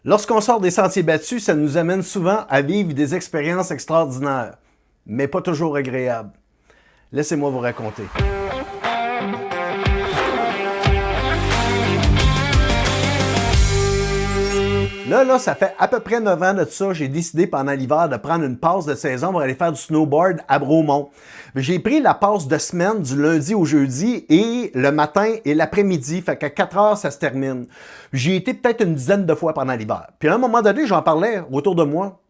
Lorsqu'on sort des sentiers battus, ça nous amène souvent à vivre des expériences extraordinaires, mais pas toujours agréables. Laissez-moi vous raconter. Là, ça fait à peu près 9 ans de ça, j'ai décidé pendant l'hiver de prendre une pause de saison pour aller faire du snowboard à Bromont. J'ai pris la pause de semaine du lundi au jeudi et le matin et l'après-midi, fait qu'à 4 heures, ça se termine. J'y ai été peut-être une dizaine de fois pendant l'hiver. Puis à un moment donné, j'en parlais autour de moi,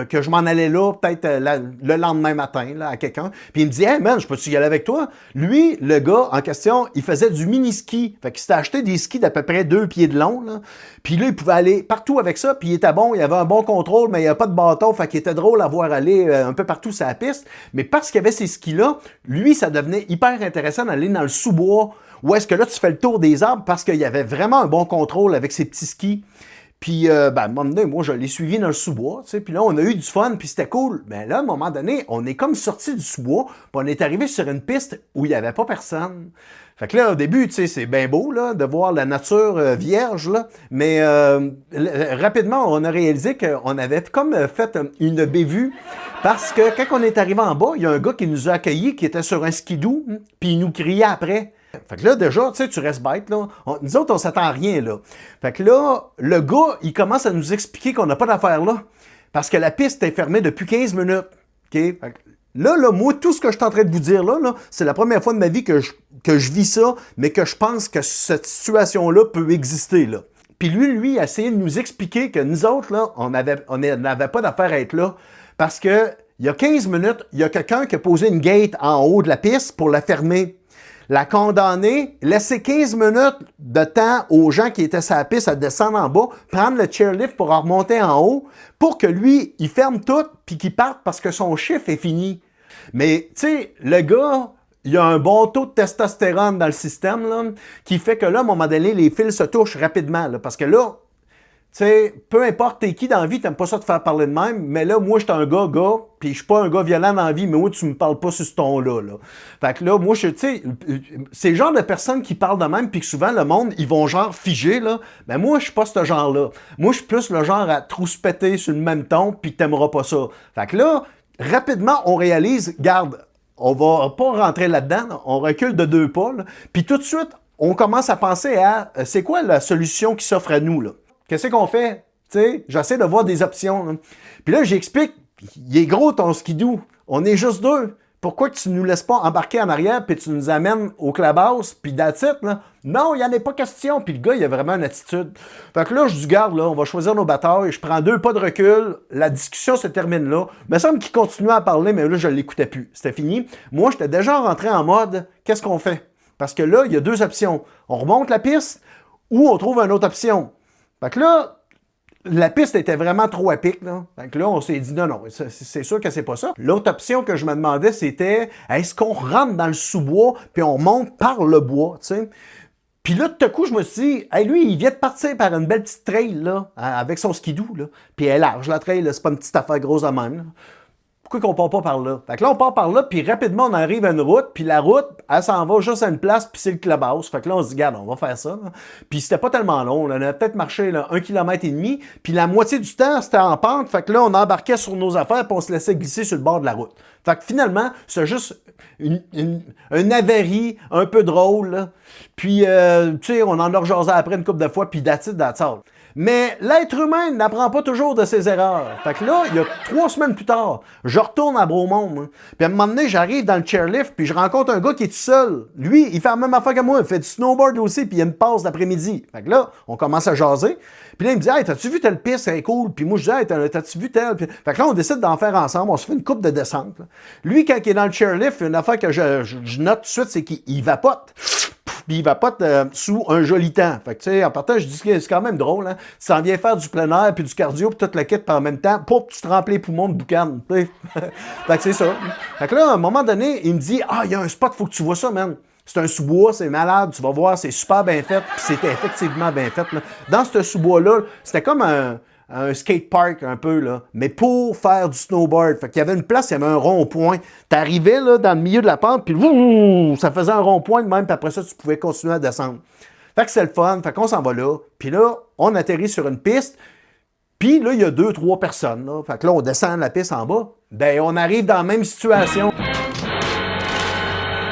que je m'en allais là, peut-être le lendemain matin, là, à quelqu'un. Puis il me dit « Hey man, je peux-tu y aller avec toi? » Lui, le gars en question, il faisait du mini-ski. Fait qu'il s'était acheté des skis d'à peu près 2 pieds de long, là. Puis là, il pouvait aller partout avec ça, puis il était bon, il avait un bon contrôle, mais il n'y avait pas de bâton, fait qu'il était drôle à voir aller un peu partout sur la piste. Mais parce qu'il y avait ces skis-là, lui, ça devenait hyper intéressant d'aller dans le sous-bois, où est-ce que là, tu fais le tour des arbres, parce qu'il y avait vraiment un bon contrôle avec ses petits skis. Puis, à un moment donné, moi, je l'ai suivi dans le sous-bois, tu sais, puis là, on a eu du fun, puis c'était cool. Mais là, à un moment donné, on est comme sorti du sous-bois, puis on est arrivé sur une piste où il n'y avait pas personne. Fait que là, au début, tu sais, c'est bien beau, là, de voir la nature vierge, là, mais rapidement, on a réalisé qu'on avait comme fait une bévue, parce que quand on est arrivé en bas, il y a un gars qui nous a accueillis, qui était sur un skidoo, puis il nous criait après. Fait que là, déjà, tu sais, tu restes bête, là. Nous autres, on s'attend à rien, là. Fait que là, le gars, il commence à nous expliquer qu'on n'a pas d'affaire là, parce que la piste est fermée depuis 15 minutes. OK? Fait que là, moi, tout ce que je suis en train de vous dire là, c'est la première fois de ma vie que je vis ça, mais que je pense que cette situation-là peut exister, là. Puis lui, il a essayé de nous expliquer que nous autres, là, on n'avait pas d'affaire à être là, parce que il y a 15 minutes, il y a quelqu'un qui a posé une gate en haut de la piste pour la fermer. La condamner, laisser 15 minutes de temps aux gens qui étaient sur la piste à descendre en bas, prendre le chairlift pour en remonter en haut, pour que lui, il ferme tout, puis qu'il parte parce que son chiffre est fini. Mais, tu sais, le gars, il y a un bon taux de testostérone dans le système, là, qui fait que là, à un moment donné, les fils se touchent rapidement, là, parce que là, tu sais, peu importe t'es qui dans la vie, t'aimes pas ça te faire parler de même, mais là, moi, j'étais un gars, puis je suis pas un gars violent dans la vie, mais moi, tu me parles pas sur ce ton-là, là. Fait que là, moi, tu sais, c'est le genre de personnes qui parlent de même, puis que souvent, le monde, ils vont genre figer, là. Mais moi, je suis pas ce genre-là. Moi, je suis plus le genre à trouspéter sur le même ton, puis t'aimeras pas ça. Fait que là, rapidement, on réalise, garde, on va pas rentrer là-dedans, on recule de 2 pas, là, puis tout de suite, on commence à penser à, c'est quoi la solution qui s'offre à nous, là? Qu'est-ce qu'on fait? Tu sais, j'essaie de voir des options, là. Puis là, j'explique, il est gros ton skidoo. On est juste 2. Pourquoi que tu nous laisses pas embarquer en arrière puis tu nous amènes au clubhouse puis that's it, là? Non, il n'y en a pas question. Puis le gars, il a vraiment une attitude. Fait que là, je dis, garde, là, on va choisir nos batailles. Je prends 2 pas de recul. La discussion se termine là. Il me semble qu'il continuait à parler, mais là, je ne l'écoutais plus. C'était fini. Moi, j'étais déjà rentré en mode, qu'est-ce qu'on fait? Parce que là, il y a 2 options. On remonte la piste ou on trouve une autre option. Fait que là, la piste était vraiment trop à pic, là. Fait que là, on s'est dit non, c'est sûr que c'est pas ça. L'autre option que je me demandais, c'était est-ce qu'on rentre dans le sous-bois puis on monte par le bois, tu sais? Puis là, tout à coup, je me suis dit, hey, lui, il vient de partir par une belle petite trail, là, avec son skidoo, là. Puis elle est large, la trail, là, c'est pas une petite affaire grosse à même, là. Pourquoi qu'on part pas par là? Fait que là, on part par là, puis rapidement, on arrive à une route, puis la route, elle s'en va juste à une place, puis c'est le clubhouse. Fait que là, on se dit, regarde, on va faire ça, là. Puis c'était pas tellement long, là. On a peut-être marché là, 1,5 km, puis la moitié du temps, c'était en pente. Fait que là, on embarquait sur nos affaires, puis on se laissait glisser sur le bord de la route. Fait que finalement, c'est juste une avarie un peu drôle, là. Puis, tu sais, on en a rejasé après une couple de fois, puis that's it, that's all. Mais l'être humain n'apprend pas toujours de ses erreurs. Fait que là, il y a 3 semaines plus tard, je retourne à Bromont. Hein. Puis à un moment donné, j'arrive dans le chairlift, puis je rencontre un gars qui est tout seul. Lui, il fait la même affaire que moi. Il fait du snowboard aussi, puis il y a une passe d'après-midi. Fait que là, on commence à jaser. Puis là, il me dit, hey, t'as-tu vu telle piste? C'est cool. Puis moi, je dis, hey, t'as-tu vu telle? Puis... Fait que là, on décide d'en faire ensemble. On se fait une coupe de descente. Là. Lui, quand il est dans le chairlift, une affaire que je note tout de suite, c'est qu'il vapote. Puis il vapote sous un joli temps. Fait que, tu sais, en partant, je dis que c'est quand même drôle, hein. Tu s'en viens faire du plein air, puis du cardio, puis toute la kit, puis en même temps, pour que tu te remplis les poumons de boucan. Fait que c'est ça. Fait que là, à un moment donné, il me dit, ah, il y a un spot, faut que tu vois ça, man. C'est un sous-bois, c'est malade, tu vas voir, c'est super bien fait, puis c'était effectivement bien fait, là. Dans ce sous-bois-là, c'était comme un skatepark un peu, là, mais pour faire du snowboard. Fait qu'il y avait une place, il y avait un rond-point. T'arrivais, là, dans le milieu de la pente, puis ça faisait un rond-point de même, puis après ça, tu pouvais continuer à descendre. Fait que c'est le fun, fait qu'on s'en va là. Puis là, on atterrit sur une piste Puis là, il y a 2-3 personnes. Là. Fait que là, on descend la piste en bas. Ben, on arrive dans la même situation.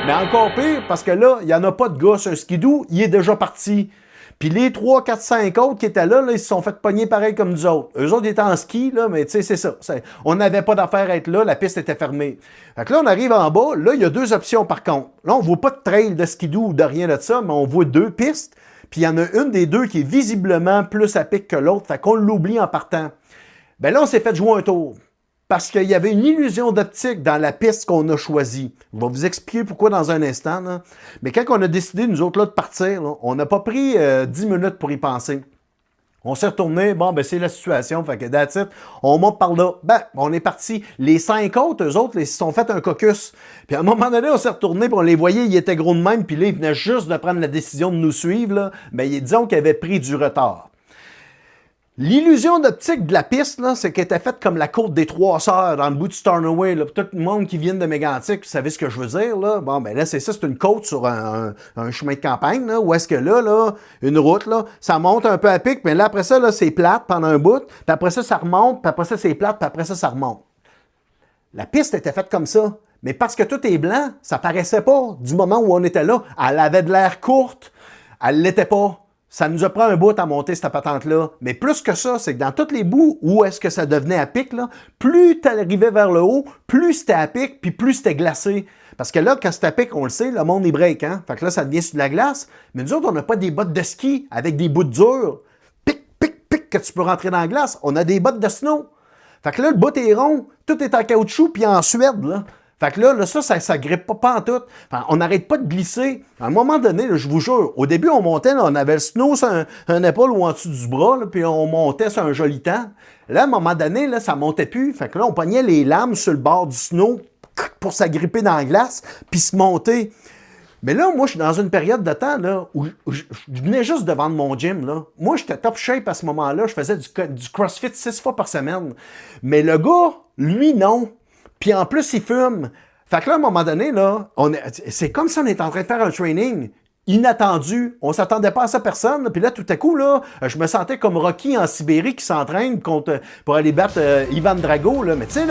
Mais encore pire, parce que là, il n'y en a pas de gars sur un skidoo, il est déjà parti. Puis les 3, 4, 5 autres qui étaient là, ils se sont fait pogner pareil comme nous autres. Eux autres étaient en ski, là, mais tu sais, c'est ça. On n'avait pas d'affaire à être là, la piste était fermée. Fait que là, on arrive en bas, là, il y a 2 options par contre. Là, on ne voit pas de trail de skidoo ou de rien de ça, mais on voit 2 pistes. Puis il y en a une des 2 qui est visiblement plus à pic que l'autre, fait qu'on l'oublie en partant. Ben là, on s'est fait jouer un tour. Parce qu'il y avait une illusion d'optique dans la piste qu'on a choisie. Je vais vous expliquer pourquoi dans un instant. Là. Mais quand on a décidé, nous autres, là, de partir, là, on n'a pas pris 10 minutes pour y penser. On s'est retourné, bon, ben c'est la situation, fait que that's it. On monte par là, ben, on est parti. Les 5 autres, eux autres, ils se sont fait un caucus. Puis à un moment donné, on s'est retourné, puis on les voyait, ils étaient gros de même, puis là, ils venaient juste de prendre la décision de nous suivre, là. Ben, disons qu'ils avaient pris du retard. L'illusion d'optique de la piste, c'est qu'elle était faite comme la côte des 3 sœurs dans le bout de Stornoway. Pour tout le monde qui vient de Mégantic, vous savez ce que je veux dire. Là. Bon, ben là, c'est ça, c'est une côte sur un chemin de campagne, là, où est-ce que là, une route, là, ça monte un peu à pic, mais là, après ça, là, c'est plate pendant un bout, puis après ça, ça remonte, puis après ça, c'est plate, puis après ça, ça remonte. La piste était faite comme ça. Mais parce que tout est blanc, ça paraissait pas du moment où on était là. Elle avait de l'air courte, elle l'était pas. Ça nous a pris un bout à monter cette patente-là. Mais plus que ça, c'est que dans tous les bouts où est-ce que ça devenait à pic, là, plus tu arrivais vers le haut, plus c'était à pic, puis plus c'était glacé. Parce que là, quand c'est à pic, on le sait, le monde est break, hein? Fait que là, ça devient sur de la glace. Mais nous autres, on n'a pas des bottes de ski avec des bouts durs. Pic, pic, pic, que tu peux rentrer dans la glace. On a des bottes de snow. Fait que là, le bout est rond, tout est en caoutchouc, puis en Suède, là. Fait que là ça grippe pas en tout. Enfin, on n'arrête pas de glisser. À un moment donné, là, je vous jure, au début, on montait, là, on avait le snow sur un épaule ou en dessous du bras, là, puis on montait sur un joli temps. Là, à un moment donné, là, ça montait plus. Fait que là, on pognait les lames sur le bord du snow pour s'agripper dans la glace, puis se monter. Mais là, moi, je suis dans une période de temps là, où je venais juste de vendre mon gym. Là. Moi, j'étais top shape à ce moment-là. Je faisais du CrossFit 6 fois par semaine. Mais le gars, lui, non. Puis en plus, il fume. Fait que là, à un moment donné, là, c'est comme si on était en train de faire un training inattendu. On s'attendait pas à ça personne. Puis là, tout à coup, là, je me sentais comme Rocky en Sibérie qui s'entraîne pour aller battre Ivan Drago. Là. Mais tu sais,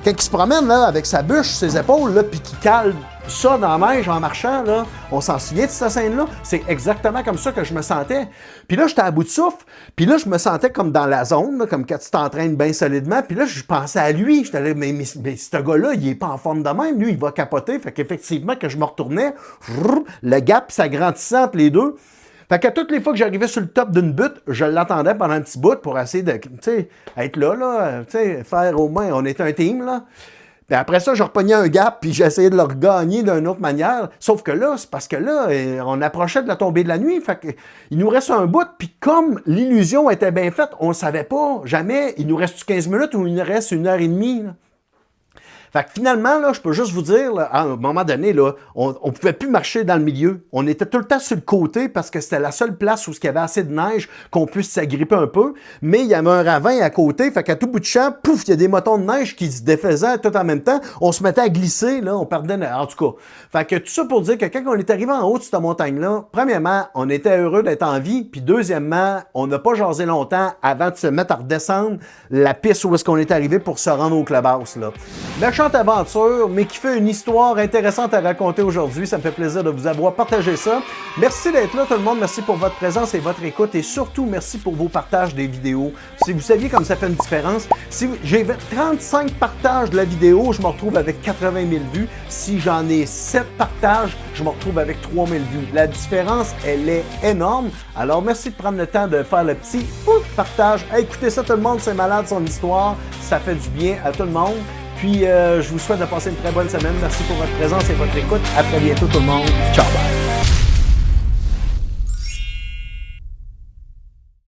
quand il se promène là, avec sa bûche, ses épaules, là, puis qu'il cale ça dans la neige en marchant, là, on s'en souvient de cette scène-là? C'est exactement comme ça que je me sentais. Puis là, j'étais à bout de souffle, puis là, je me sentais comme dans la zone, là, comme quand tu t'entraînes bien solidement, puis là, je pensais à lui. J'étais là, mais ce gars-là, il est pas en forme de même, lui, il va capoter. Fait qu'effectivement, que je me retournais, le gap s'agrandissait entre les deux. Fait que toutes les fois que j'arrivais sur le top d'une butte, je l'attendais pendant un petit bout pour essayer de, tu sais, être là, tu sais, faire au moins, on était un team, là. Puis après ça, je repognais un gap, puis j'essayais de le regagner d'une autre manière. Sauf que là, c'est parce que là, on approchait de la tombée de la nuit. Fait qu'il nous reste un bout, puis comme l'illusion était bien faite, on ne savait pas jamais, il nous reste 15 minutes ou il nous reste 1h30. Là. Fait que finalement, là, je peux juste vous dire, là, à un moment donné, là, on ne pouvait plus marcher dans le milieu. On était tout le temps sur le côté parce que c'était la seule place où il y avait assez de neige qu'on puisse s'agripper un peu. Mais il y avait un ravin à côté, fait qu'à tout bout de champ, pouf, il y a des motons de neige qui se défaisaient tout en même temps. On se mettait à glisser, là, on perdait, en tout cas. Fait que tout ça pour dire que quand on est arrivé en haut de cette montagne-là, premièrement, on était heureux d'être en vie, puis deuxièmement, on n'a pas jasé longtemps avant de se mettre à redescendre la piste où est-ce qu'on est arrivé pour se rendre au clubhouse, là. Aventure, mais qui fait une histoire intéressante à raconter aujourd'hui. Ça me fait plaisir de vous avoir partagé ça. Merci d'être là, tout le monde. Merci pour votre présence et votre écoute. Et surtout, merci pour vos partages des vidéos. Si vous saviez comme ça fait une différence, si j'ai 35 partages de la vidéo, je me retrouve avec 80 000 vues. Si j'en ai 7 partages, je me retrouve avec 3 000 vues. La différence, elle est énorme. Alors, merci de prendre le temps de faire le petit partage. Écoutez ça, tout le monde, c'est malade son histoire. Ça fait du bien à tout le monde. Puis, je vous souhaite de passer une très bonne semaine. Merci pour votre présence et votre écoute. À très bientôt tout le monde. Ciao, bye!